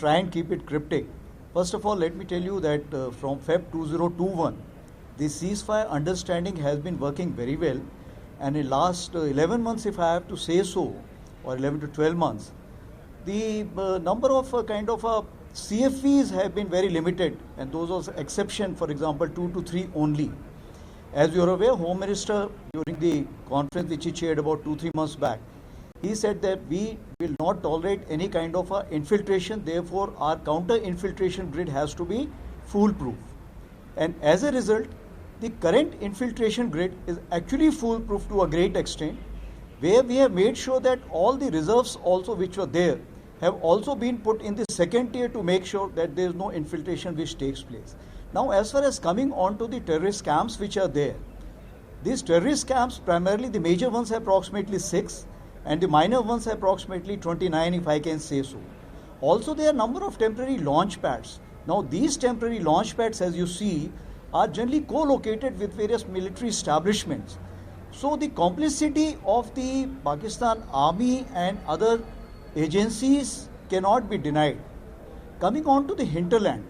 try and keep it cryptic. First of all, let me tell you that from Feb 2021, the ceasefire understanding has been working very well, and in last 11 months, if I have to say so, or 11 to 12 months, the number of CFVs have been very limited, and those are exception, for example, 2 to 3 only. As you are aware, Home Minister, during the conference which he chaired about 2-3 months back, he said that we will not tolerate any kind of infiltration, therefore our counter-infiltration grid has to be foolproof. And as a result, the current infiltration grid is actually foolproof to a great extent, where we have made sure that all the reserves also which were there have also been put in the second tier to make sure that there is no infiltration which takes place. Now, as far as coming on to the terrorist camps which are there, these terrorist camps, primarily the major ones are approximately 6 and the minor ones are approximately 29, if I can say so. Also, there are a number of temporary launch pads. Now, these temporary launch pads, as you see, are generally co-located with various military establishments. So, the complicity of the Pakistan Army and other agencies cannot be denied. Coming on to the hinterland.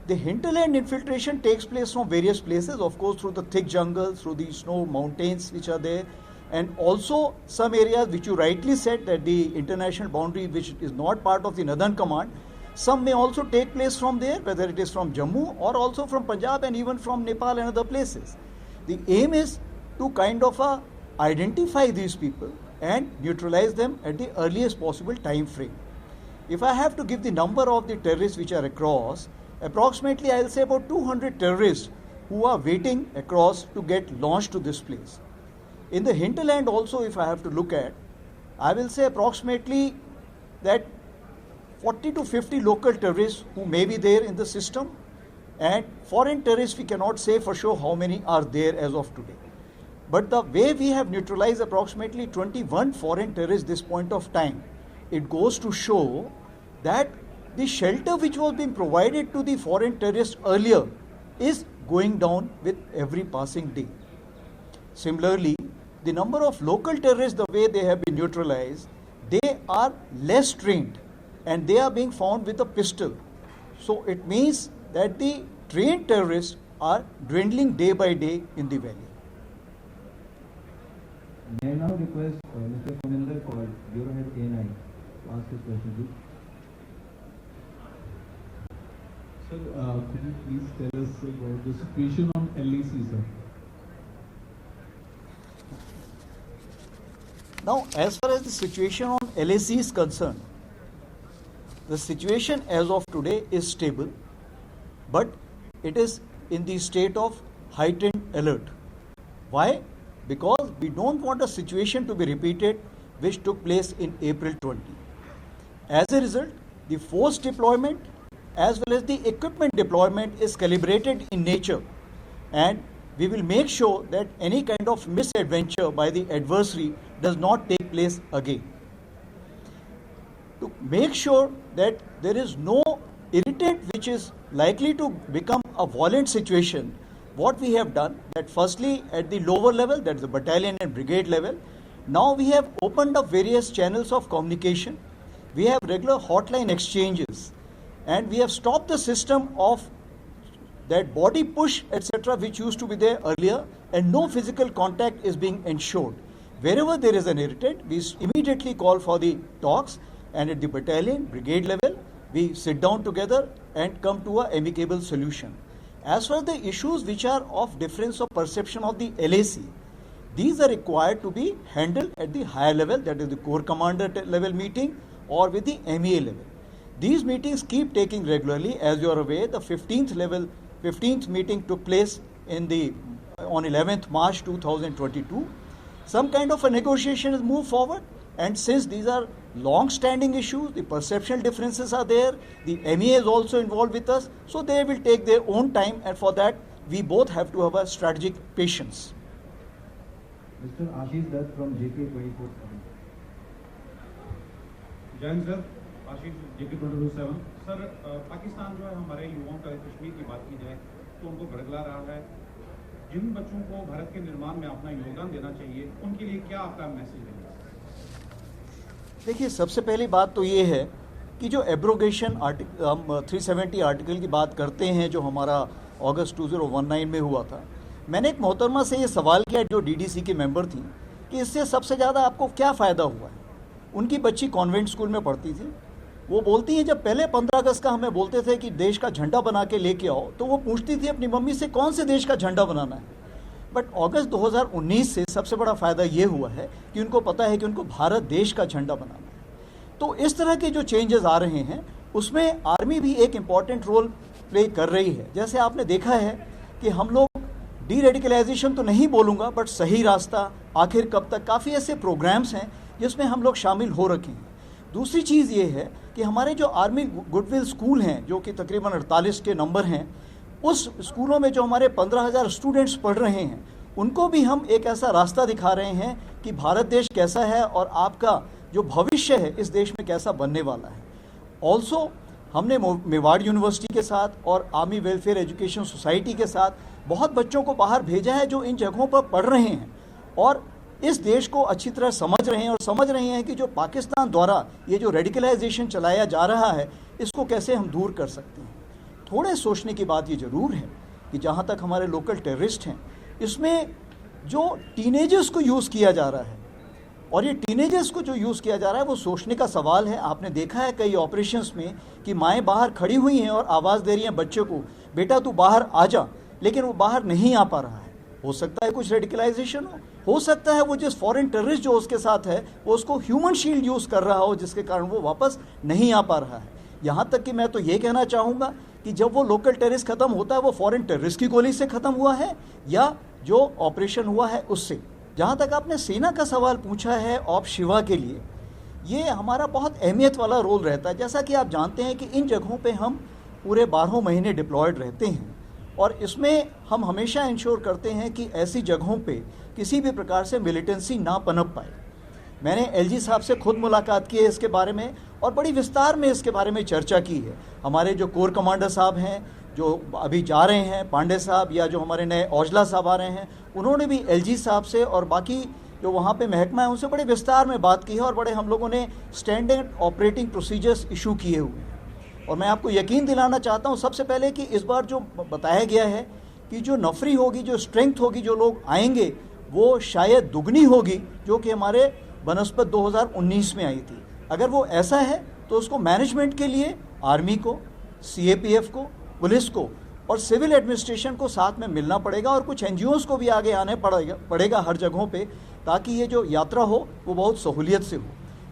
The hinterland infiltration takes place from various places, of course, through the thick jungle, through the snow mountains which are there, and also some areas which you rightly said that the international boundary which is not part of the Northern Command, some may also take place from there, whether it is from Jammu or also from Punjab and even from Nepal and other places. The aim is to kind of identify these people and neutralize them at the earliest possible time frame. If I have to give the number of the terrorists which are across, approximately I will say about 200 terrorists who are waiting across to get launched to this place. In the hinterland also, if I have to look at, I will say approximately that 40 to 50 local terrorists who may be there in the system, and foreign terrorists we cannot say for sure how many are there as of today. But the way we have neutralized approximately 21 foreign terrorists this point of time, it goes to show that the shelter which was being provided to the foreign terrorists earlier is going down with every passing day. Similarly, the number of local terrorists, the way they have been neutralized, they are less trained and they are being found with a pistol. So it means that the trained terrorists are dwindling day by day in the valley. May I now request Mr. Kuninder Kaul, Bureau Head A9, to ask his question, please. Sir, could you please tell us about the situation on LAC, sir? Now, as far as the situation on LAC is concerned, the situation as of today is stable, but it is in the state of heightened alert. Why? Because we don't want a situation to be repeated which took place in April 20. As a result, the force deployment as well as the equipment deployment is calibrated in nature, and we will make sure that any kind of misadventure by the adversary does not take place again. To make sure that there is no irritant which is likely to become a violent situation, what we have done that firstly at the lower level, that is the battalion and brigade level, now we have opened up various channels of communication. We have regular hotline exchanges, and we have stopped the system of that body push etc. which used to be there earlier, and no physical contact is being ensured. Wherever there is an irritant, we immediately call for the talks, and at the battalion, brigade level, we sit down together and come to an amicable solution. As for the issues which are of difference of perception of the LAC, these are required to be handled at the higher level, that is the Corps Commander level meeting or with the MEA level. These meetings keep taking regularly. As you are aware, the 15th meeting took place on 11th March 2022. Some kind of a negotiation has moved forward, and since these are long-standing issues, the perceptual differences are there, the MEA is also involved with us, so they will take their own time, and for that we both have to have a strategic patience. Mr. Ashish Dutt from JK24. Jain sir, Ashish JK24 sir, Pakistan जो है हमारे युवाओं का कश्मीर की बात की जाए तो उनको भड़कला रहा है। जिन बच्चों को भारत के निर्माण में अपना योगदान देना चाहिए, उनके लिए क्या आपका मैसेज है? देखिए, सबसे पहली बात तो ये है कि जो एब्रोगेशन आर्टिकल हम 370 आर्टिकल की बात करते हैं जो हमारा अगस्त 2019 में हुआ था, मैंने एक मोहतरमा से ये सवाल किया जो डीडीसी की मेंबर थी कि इससे सबसे ज़्यादा आपको क्या फ़ायदा हुआ है। उनकी बच्ची कॉन्वेंट स्कूल में पढ़ती थी। वो बोलती हैं जब पहले 15 अगस्त का हमें बोलते थे कि देश का झंडा बना के लेके आओ, तो वो पूछती थी अपनी मम्मी से कौन से देश का झंडा बनाना है। बट अगस्त 2019 से सबसे बड़ा फ़ायदा ये हुआ है कि उनको पता है कि उनको भारत देश का झंडा बनाना है। तो इस तरह के जो चेंजेस आ रहे हैं उसमें आर्मी भी एक इम्पॉर्टेंट रोल प्ले कर रही है। जैसे आपने देखा है कि हम लोग डी रेडिकलाइजेशन तो नहीं बोलूँगा, बट सही रास्ता, आखिर कब तक, काफ़ी ऐसे प्रोग्राम्स हैं जिसमें हम लोग शामिल हो रखे हैं। दूसरी चीज़ ये है कि हमारे जो आर्मी गुडविल स्कूल हैं जो कि तकरीबन 48 के नंबर हैं, उस स्कूलों में जो हमारे 15,000 स्टूडेंट्स पढ़ रहे हैं उनको भी हम एक ऐसा रास्ता दिखा रहे हैं कि भारत देश कैसा है और आपका जो भविष्य है इस देश में कैसा बनने वाला है। ऑल्सो हमने मेवाड़ यूनिवर्सिटी के साथ और आर्मी वेलफेयर एजुकेशन सोसाइटी के साथ बहुत बच्चों को बाहर भेजा है जो इन जगहों पर पढ़ रहे हैं और इस देश को अच्छी तरह समझ रहे हैं और समझ रहे हैं कि जो पाकिस्तान द्वारा ये जो रेडिकलाइजेशन चलाया जा रहा है इसको कैसे हम दूर कर सकते हैं। थोड़े सोचने की बात ये ज़रूर है कि जहाँ तक हमारे लोकल टेररिस्ट हैं इसमें जो टीनेजर्स को यूज़ किया जा रहा है और ये टीनेजर्स को जो यूज़ किया जा रहा है वो सोचने का सवाल है। आपने देखा है कई ऑपरेशंस में कि माएँ बाहर खड़ी हुई हैं और आवाज़ दे रही हैं बच्चे को, बेटा तू बाहर आ जा, लेकिन वो बाहर नहीं आ पा रहा है। हो सकता है कुछ रेडिकलाइजेशन हो सकता है वो जिस फॉरेन टेररिस्ट जो उसके साथ है वो उसको ह्यूमन शील्ड यूज़ कर रहा हो जिसके कारण वो वापस नहीं आ पा रहा है। यहाँ तक कि मैं तो ये कहना चाहूँगा कि जब वो लोकल टेररिस्ट ख़त्म होता है वो फॉरेन टेररिस्ट की गोली से ख़त्म हुआ है या जो ऑपरेशन हुआ है उससे। जहाँ तक आपने सेना का सवाल पूछा है ऑप शिवा के लिए, ये हमारा बहुत अहमियत वाला रोल रहता है। जैसा कि आप जानते हैं कि इन जगहों पे हम पूरे 12 महीने डिप्लॉयड रहते हैं और इसमें हम हमेशा इंश्योर करते हैं कि ऐसी जगहों पे किसी भी प्रकार से मिलिटेंसी ना पनप पाए। मैंने एलजी साहब से खुद मुलाकात की है इसके बारे में और बड़ी विस्तार में इसके बारे में चर्चा की है। हमारे जो कोर कमांडर साहब हैं जो अभी जा रहे हैं, पांडे साहब, या जो हमारे नए औजला साहब आ रहे हैं, उन्होंने भी एलजी साहब से और बाकी जो वहाँ पे महकमा है उनसे बड़े विस्तार में बात की है और बड़े हम लोगों ने स्टैंडर्ड ऑपरेटिंग प्रोसीजर्स इशू किए हुए हैं। और मैं आपको यकीन दिलाना चाहता हूँ सबसे पहले कि इस बार जो बताया गया है कि जो नफरी होगी, जो स्ट्रेंथ होगी, जो लोग आएंगे वो शायद दुगनी होगी जो कि हमारे बनस्पत 2019 में आई थी। अगर वो ऐसा है तो उसको मैनेजमेंट के लिए आर्मी को, सीएपीएफ को, पुलिस को और सिविल एडमिनिस्ट्रेशन को साथ में मिलना पड़ेगा और कुछ एनजीओज़ को भी आगे आने पड़ेगा हर जगहों पे, ताकि ये जो यात्रा हो वो बहुत सहूलियत से हो।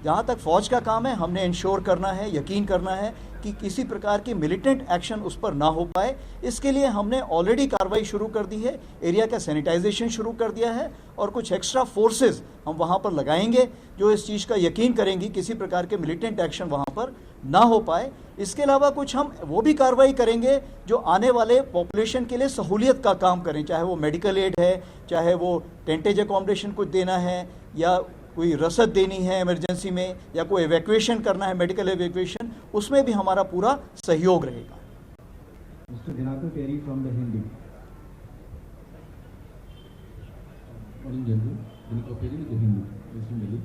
जहाँ तक फ़ौज का काम है, हमने इंश्योर करना है, यकीन करना है कि किसी प्रकार की मिलिटेंट एक्शन उस पर ना हो पाए। इसके लिए हमने ऑलरेडी कार्रवाई शुरू कर दी है, एरिया का सैनिटाइजेशन शुरू कर दिया है और कुछ एक्स्ट्रा फोर्सेस हम वहाँ पर लगाएंगे जो इस चीज़ का यकीन करेंगी किसी प्रकार के मिलिटेंट एक्शन वहाँ पर ना हो पाए। इसके अलावा कुछ हम वो भी कार्रवाई करेंगे जो आने वाले पॉपुलेशन के लिए सहूलियत का काम करें, चाहे वो मेडिकल एड है, चाहे वो टेंटेज अकोमोडेशन कुछ देना है या कोई रसद देनी है इमरजेंसी में, या कोई एवैक्यूएशन करना है, मेडिकल एवैक्यूएशन, उसमें भी हमारा पूरा सहयोग रहेगा। Mr. Dinakar Perry from the Hindi. Morning, General. Dinakar Perry with the Hindi. Mr. Mili.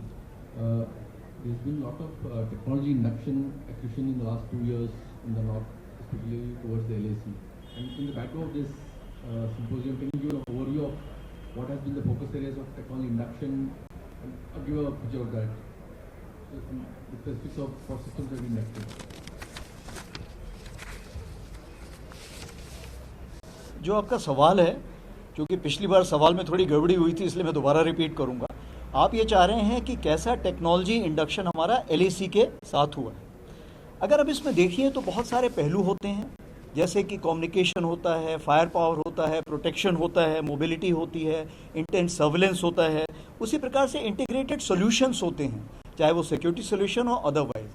There's been a lot of technology induction acquisition in the last 2 years in the north, especially towards the LAC. And in the background of this symposium, can you give an overview of what has been the focus areas of technology induction? And give a picture of that. The specifics of what systems have been inducted. जो आपका सवाल है, क्योंकि पिछली बार सवाल में थोड़ी गड़बड़ी हुई थी इसलिए मैं दोबारा रिपीट करूंगा। आप ये चाह रहे हैं कि कैसा टेक्नोलॉजी इंडक्शन हमारा एलएसी के साथ हुआ है। अगर अब इसमें देखिए तो बहुत सारे पहलू होते हैं, जैसे कि कम्युनिकेशन होता है, फायर पावर होता है, प्रोटेक्शन होता है, मोबिलिटी होती है, इंटेंस सर्विलेंस होता है। उसी प्रकार से इंटीग्रेटेड सॉल्यूशंस होते हैं, चाहे वो सिक्योरिटी सॉल्यूशन हो अदरवाइज।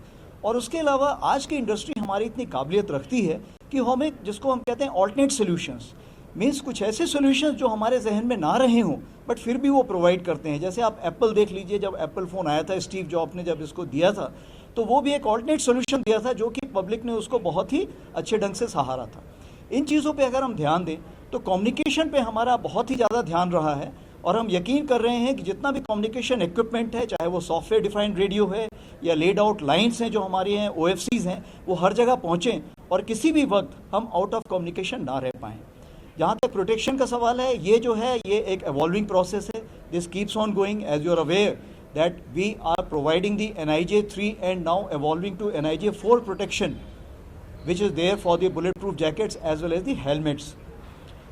और उसके अलावा आज की इंडस्ट्री हमारी इतनी काबिलियत रखती है कि हमें, जिसको हम कहते हैं ऑल्टरनेट सॉल्यूशंस, मीन्स कुछ ऐसे सॉल्यूशंस जो हमारे जहन में ना रहे हों बट फिर भी वो प्रोवाइड करते हैं। जैसे आप एप्पल देख लीजिए, जब एप्पल फ़ोन आया था, स्टीव जॉब ने जब इसको दिया था तो वो भी एक ऑल्टरनेट सॉल्यूशन दिया था जो कि पब्लिक ने उसको बहुत ही अच्छे ढंग से सहारा था। इन चीज़ों पे अगर हम ध्यान दें तो कम्युनिकेशन पे हमारा बहुत ही ज़्यादा ध्यान रहा है और हम यकीन कर रहे हैं कि जितना भी कम्युनिकेशन इक्विपमेंट है, चाहे वो सॉफ्टवेयर डिफाइंड रेडियो है या लेड आउट लाइन्स हैं जो हमारी हैं, OFCs हैं, वो हर जगह पहुँचें और किसी भी वक्त हम आउट ऑफ कम्युनिकेशन ना रह पाएँ। जहाँ तक प्रोटेक्शन का सवाल है, ये जो है ये एक एवॉल्विंग प्रोसेस है. This keeps on going. As you are aware that we are providing the NIJ 3 and now evolving to NIJ 4 protection, which is there for the bulletproof jackets as well as the helmets.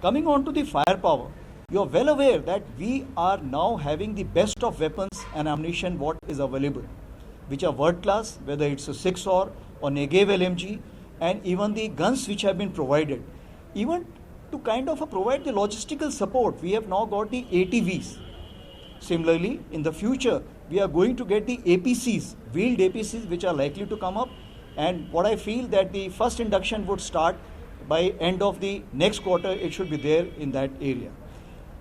Coming on to the firepower, you are well aware that we are now having the best of weapons and ammunition what is available, which are world class, whether it's a 6 or Negev LMG, and even the guns which have been provided. Even to kind of provide the logistical support, we have now got the ATVs. Similarly, in the future, we are going to get the APCs, wheeled APCs, which are likely to come up. And what I feel that the first induction would start by end of the next quarter, it should be there in that area.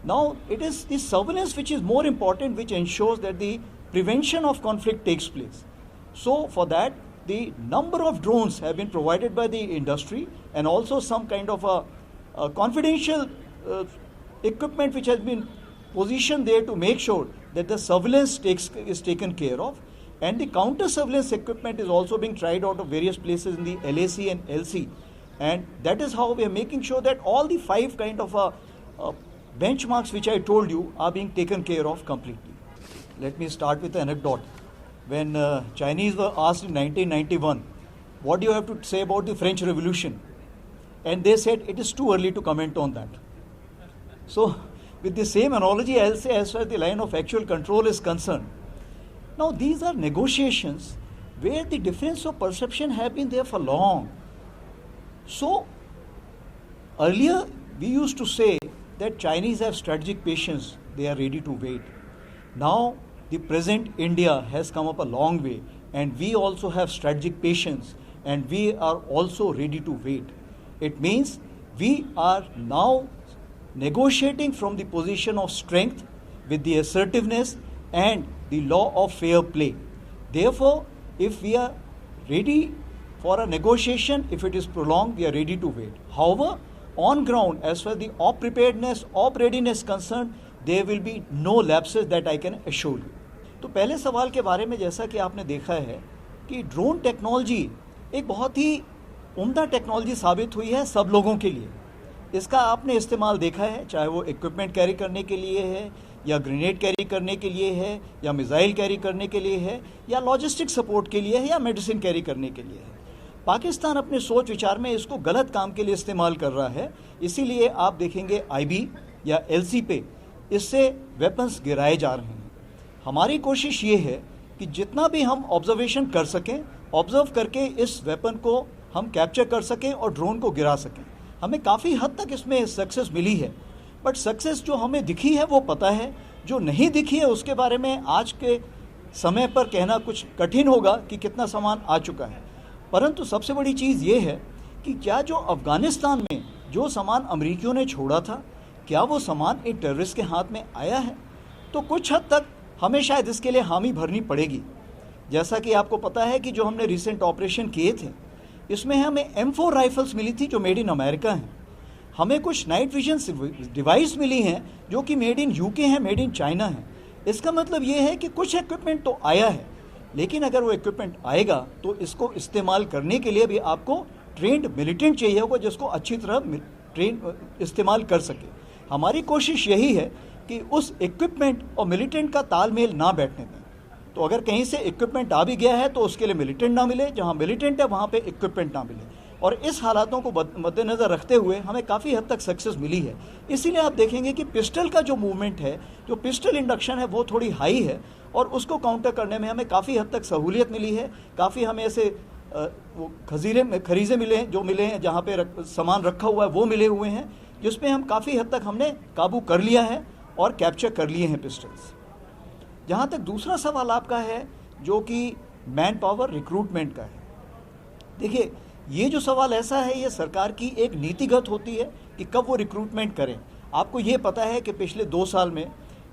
Now, it is the surveillance which is more important, which ensures that the prevention of conflict takes place. So, for that, the number of drones have been provided by the industry and also some kind of a confidential equipment which has been positioned there to make sure that the surveillance is taken care of, and the counter surveillance equipment is also being tried out of various places in the LAC and LC, and that is how we are making sure that all the 5 kind of benchmarks which I told you are being taken care of completely. Let me start with an anecdote. When Chinese were asked in 1991, what do you have to say about the French Revolution? And they said it is too early to comment on that. So, with the same analogy, I'll say as far as the line of actual control is concerned. Now, these are negotiations where the difference of perception have been there for long. So, earlier we used to say that Chinese have strategic patience, they are ready to wait. Now, the present India has come up a long way, and we also have strategic patience, and we are also ready to wait. It means we are now negotiating from the position of strength with the assertiveness and the law of fair play. Therefore, if we are ready for a negotiation, if it is prolonged, we are ready to wait. However, on ground, as far as the op preparedness, op readiness concerned, there will be no lapses that I can assure you. तो पहले सवाल के बारे में जैसा कि आपने देखा है कि ड्रोन टेक्नोलॉजी एक बहुत ही उम्दा टेक्नोलॉजी साबित हुई है सब लोगों के लिए. इसका आपने इस्तेमाल देखा है, चाहे वो इक्विपमेंट कैरी करने के लिए है, या ग्रेनेड कैरी करने के लिए है, या मिसाइल कैरी करने के लिए है, या लॉजिस्टिक सपोर्ट के लिए है, या मेडिसिन कैरी करने के लिए है. पाकिस्तान अपने सोच विचार में इसको गलत काम के लिए इस्तेमाल कर रहा है. इसीलिए आप देखेंगे IB या LC पे इससे वेपन्स गिराए जा रहे हैं. हमारी कोशिश ये है कि जितना भी हम ऑब्जर्वेशन कर सकें, ऑब्जर्व करके इस वेपन को हम कैप्चर कर सकें और ड्रोन को गिरा सकें. हमें काफ़ी हद तक इसमें सक्सेस मिली है, बट सक्सेस जो हमें दिखी है वो पता है, जो नहीं दिखी है उसके बारे में आज के समय पर कहना कुछ कठिन होगा कि कितना सामान आ चुका है. परंतु सबसे बड़ी चीज़ ये है कि क्या जो अफ़गानिस्तान में जो सामान अमरीकियों ने छोड़ा था, क्या वो सामान एक टेररिस्ट के हाथ में आया है? तो कुछ हद तक हमें शायद इसके लिए हामी भरनी पड़ेगी. जैसा कि आपको पता है कि जो हमने रिसेंट ऑपरेशन किए थे, इसमें हमें M4 राइफल्स मिली थी जो मेड इन अमेरिका हैं. हमें कुछ नाइट विजन डिवाइस मिली हैं जो कि मेड इन UK हैं, मेड इन चाइना हैं. इसका मतलब ये है कि कुछ इक्विपमेंट तो आया है, लेकिन अगर वो इक्विपमेंट आएगा तो इसको इस्तेमाल करने के लिए भी आपको ट्रेंड मिलिटेंट चाहिए होगा जिसको अच्छी तरह इस्तेमाल कर सके. हमारी कोशिश यही है कि उस इक्विपमेंट और मिलिटेंट का तालमेल ना बैठने दें. तो अगर कहीं से इक्विपमेंट आ भी गया है तो उसके लिए मिलिटेंट ना मिले, जहां मिलिटेंट है वहां पे इक्विपमेंट ना मिले. और इस हालातों को मद्देनज़र रखते हुए हमें काफ़ी हद तक सक्सेस मिली है. इसीलिए आप देखेंगे कि पिस्टल का जो मूवमेंट है, जो पिस्टल इंडक्शन है, वो थोड़ी हाई है और उसको काउंटर करने में हमें काफ़ी हद तक सहूलियत मिली है. काफ़ी हमें ऐसे वो खरीजे मिले हैं, जो मिले हैं जहाँ पे सामान रखा हुआ है वो मिले हुए हैं, जिसमें हम काफ़ी हद तक हमने काबू कर लिया है और कैप्चर कर लिए हैं पिस्टल्स. जहाँ तक दूसरा सवाल आपका है जो कि मैन पावर रिक्रूटमेंट का है, देखिए ये जो सवाल ऐसा है, ये सरकार की एक नीतिगत होती है कि कब वो रिक्रूटमेंट करें. आपको ये पता है कि पिछले 2 साल में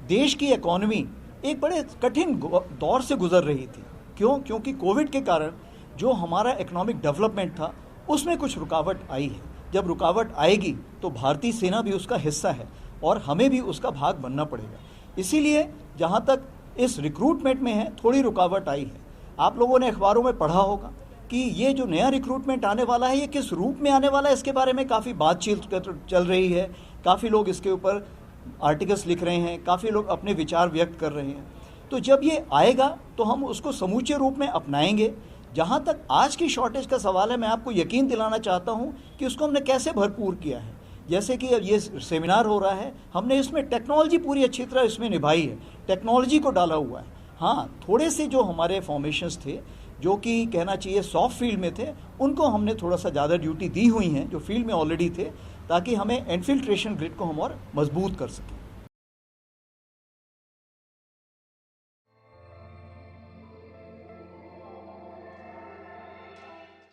देश की इकॉनमी एक बड़े कठिन दौर से गुजर रही थी. क्यों? क्योंकि कोविड के कारण जो हमारा इकोनॉमिक डेवलपमेंट था उसमें कुछ रुकावट आई है. जब रुकावट आएगी तो भारतीय सेना भी उसका हिस्सा है और हमें भी उसका भाग बनना पड़ेगा। इसीलिए जहाँ तक इस रिक्रूटमेंट में है थोड़ी रुकावट आई है। आप लोगों ने अखबारों में पढ़ा होगा कि ये जो नया रिक्रूटमेंट आने वाला है ये किस रूप में आने वाला है, इसके बारे में काफ़ी बातचीत चल रही है, काफ़ी लोग इसके ऊपर आर्टिकल्स लिख रहे हैं, काफ़ी लोग अपने विचार व्यक्त कर रहे हैं। तो जब ये आएगा तो हम उसको समूचे रूप में अपनाएंगे। जहाँ तक आज की शॉर्टेज का सवाल है, मैं आपको यकीन दिलाना चाहता हूँ कि उसको हमने कैसे भरपूर किया है। जैसे कि अब ये सेमिनार हो रहा है, हमने इसमें टेक्नोलॉजी पूरी अच्छी तरह इसमें निभाई है, टेक्नोलॉजी को डाला हुआ है। हाँ, थोड़े से जो हमारे फॉर्मेशंस थे जो कि कहना चाहिए सॉफ्ट फील्ड में थे, उनको हमने थोड़ा सा ज़्यादा ड्यूटी दी हुई हैं जो फील्ड में ऑलरेडी थे, ताकि हमें इन्फिल्ट्रेशन ग्रिड को हम और मजबूत कर सकें।